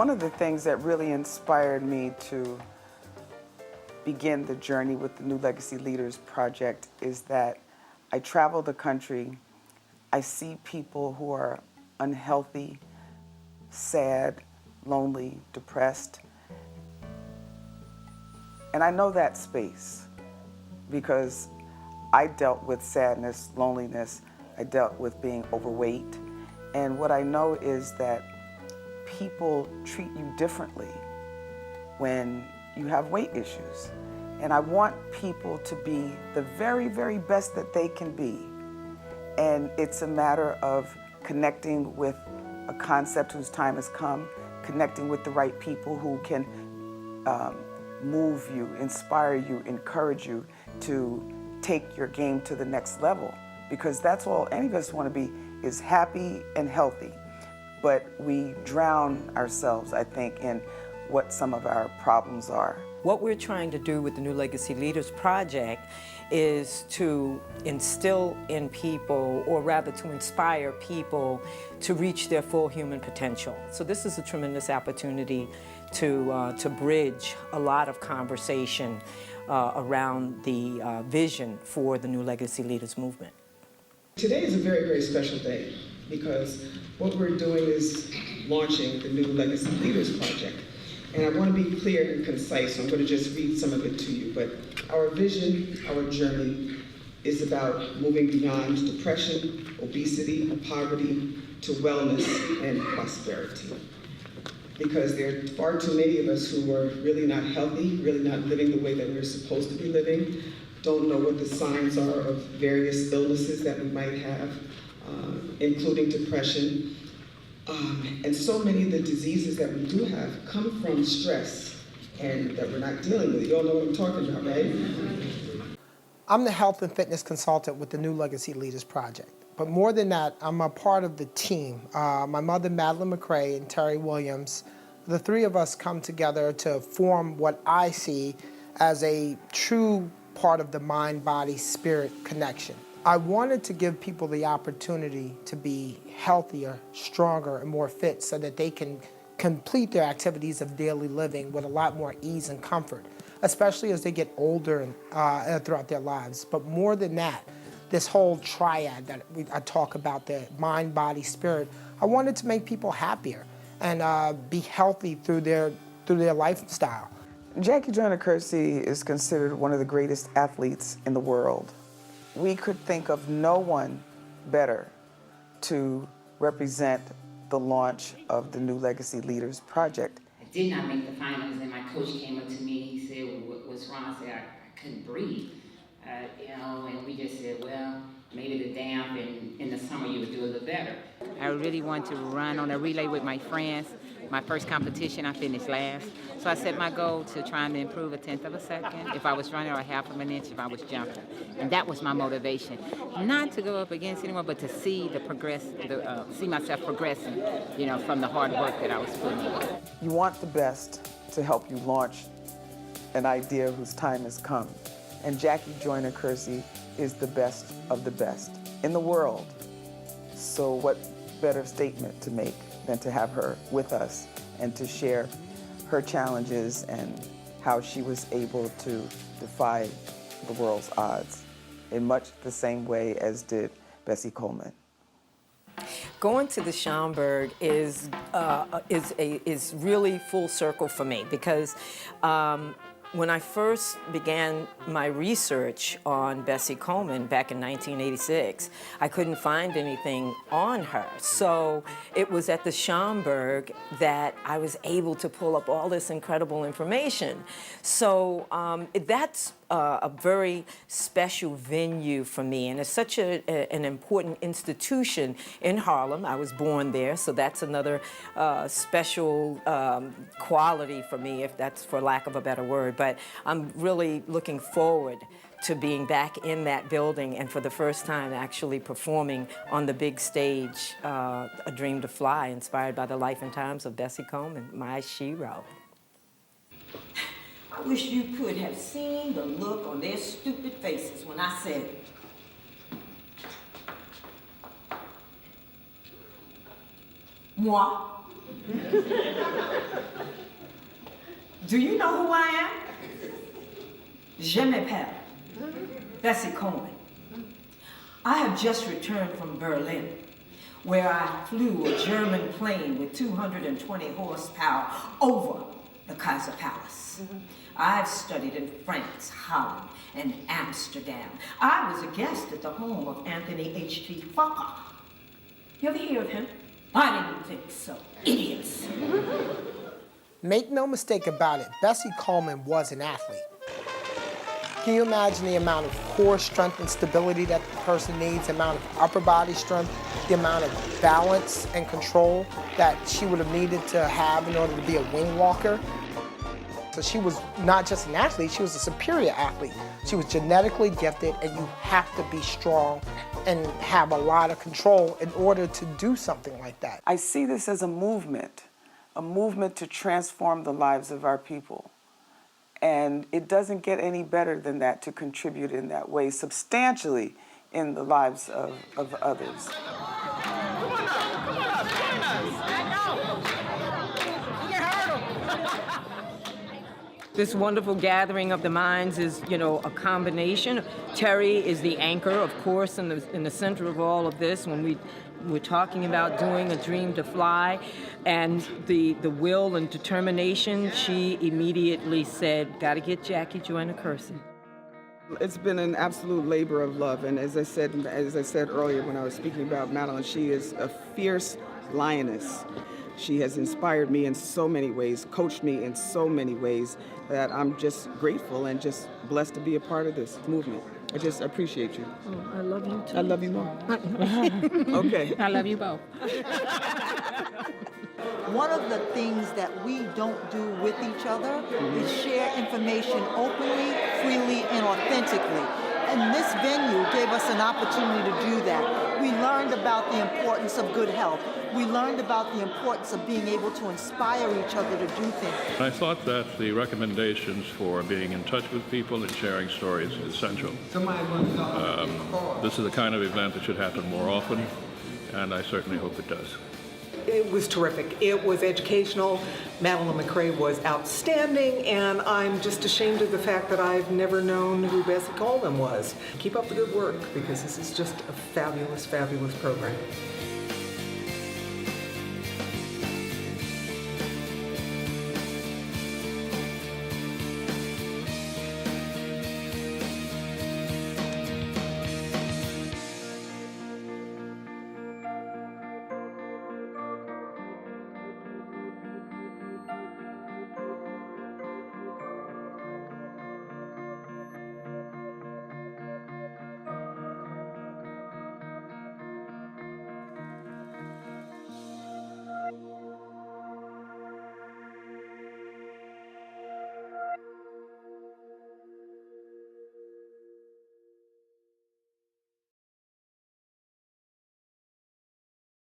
One of the things that really inspired me to begin the journey with the New Legacy Leaders Project is that I travel the country, I see people who are unhealthy, sad, lonely, depressed, and I know that space because I dealt with sadness, loneliness, I dealt with being overweight, and what I know is that people treat you differently when you have weight issues. And I want people to be the very, very best that they can be. And it's a matter of connecting with a concept whose time has come, connecting with the right people who can move you, inspire you, encourage you to take your game to the next level. Because that's all any of us want to be, is happy and healthy. But we drown ourselves, I think, in what some of our problems are. What we're trying to do with the New Legacy Leaders Project is to instill in people, or rather to inspire people to reach their full human potential. So this is a tremendous opportunity to bridge a lot of conversation around the vision for the New Legacy Leaders movement. Today is a very, very special day because what we're doing is launching the New Legacy Leaders Project. And I want to be clear and concise, so I'm going to just read some of it to you. But our vision, our journey, is about moving beyond depression, obesity, and poverty to wellness and prosperity. Because there are far too many of us who are really not healthy, really not living the way that we're supposed to be living, don't know what the signs are of various illnesses that we might have, including depression. And so many of the diseases that we do have come from stress and that we're not dealing with. You all know what I'm talking about, right? I'm the health and fitness consultant with the New Legacy Leaders Project. But more than that, I'm a part of the team. My mother, Madeline McCrae, and Terry Williams, the three of us come together to form what I see as a true part of the mind-body-spirit connection. I wanted to give people the opportunity to be healthier, stronger, and more fit so that they can complete their activities of daily living with a lot more ease and comfort, especially as they get older and throughout their lives. But more than that, this whole triad that I talk about, the mind, body, spirit, I wanted to make people happier and be healthy through their lifestyle. Jackie Joyner-Kersee is considered one of the greatest athletes in the world. We could think of no one better to represent the launch of the New Legacy Leaders Project. I did not make the finals, and my coach came up to me and he said, what's wrong? I said, I couldn't breathe. And we just said, well, maybe the damp and in the summer you would do a little better. I really wanted to run on a relay with my friends. My first competition, I finished last. So I set my goal to try and improve a tenth of a second if I was running, or a half of an inch if I was jumping. And that was my motivation. Not to go up against anyone, but to see see myself progressing, from the hard work that I was putting in. You want the best to help you launch an idea whose time has come. And Jackie Joyner-Kersee is the best of the best in the world. So what better statement to make than to have her with us and to share her challenges and how she was able to defy the world's odds in much the same way as did Bessie Coleman. Going to the Schomburg is really full circle for me because when I first began my research on Bessie Coleman back in 1986, I couldn't find anything on her. So it was at the Schomburg that I was able to pull up all this incredible information. So that's a very special venue for me, and it's such an important institution in Harlem. I was born there, so that's another special quality for me, if that's for lack of a better word. But I'm really looking forward to being back in that building and for the first time actually performing on the big stage, A Dream to Fly, inspired by the life and times of Bessie Coleman, my shero. I wish you could have seen the look on their stupid faces when I said, moi, Do you know who I am? Je m'appelle Bessie Coleman. I have just returned from Berlin, where I flew a German plane with 220 horsepower over the Kaiser Palace. I've studied in France, Holland, and Amsterdam. I was a guest at the home of Anthony H.T. Fokker. You ever hear of him? I didn't think so. Idiots. Make no mistake about it, Bessie Coleman was an athlete. Can you imagine the amount of core strength and stability that the person needs, the amount of upper body strength, the amount of balance and control that she would have needed to have in order to be a wing walker? So she was not just an athlete, she was a superior athlete. She was genetically gifted, and you have to be strong and have a lot of control in order to do something like that. I see this as a movement to transform the lives of our people. And it doesn't get any better than that to contribute in that way substantially in the lives of others. This wonderful gathering of the minds is, a combination. Terry is the anchor, of course, in the center of all of this when we're talking about doing A Dream to Fly, and the will and determination. She immediately said, "Got to get Jackie Joanna Kersee." It's been an absolute labor of love, and as I said earlier when I was speaking about Madeline, she is a fierce lioness. She has inspired me in so many ways, coached me in so many ways, that I'm just grateful and just blessed to be a part of this movement. I just appreciate you. Oh, I love you too. I love you more. Okay. I love you both. One of the things that we don't do with each other is share information openly, freely, and authentically. And this venue gave us an opportunity to do that. We learned about the importance of good health. We learned about the importance of being able to inspire each other to do things. I thought that the recommendations for being in touch with people and sharing stories is essential. This is the kind of event that should happen more often, and I certainly hope it does. It was terrific. It was educational. Madeline McRae was outstanding, and I'm just ashamed of the fact that I've never known who Bessie Coleman was. Keep up the good work, because this is just a fabulous, fabulous program.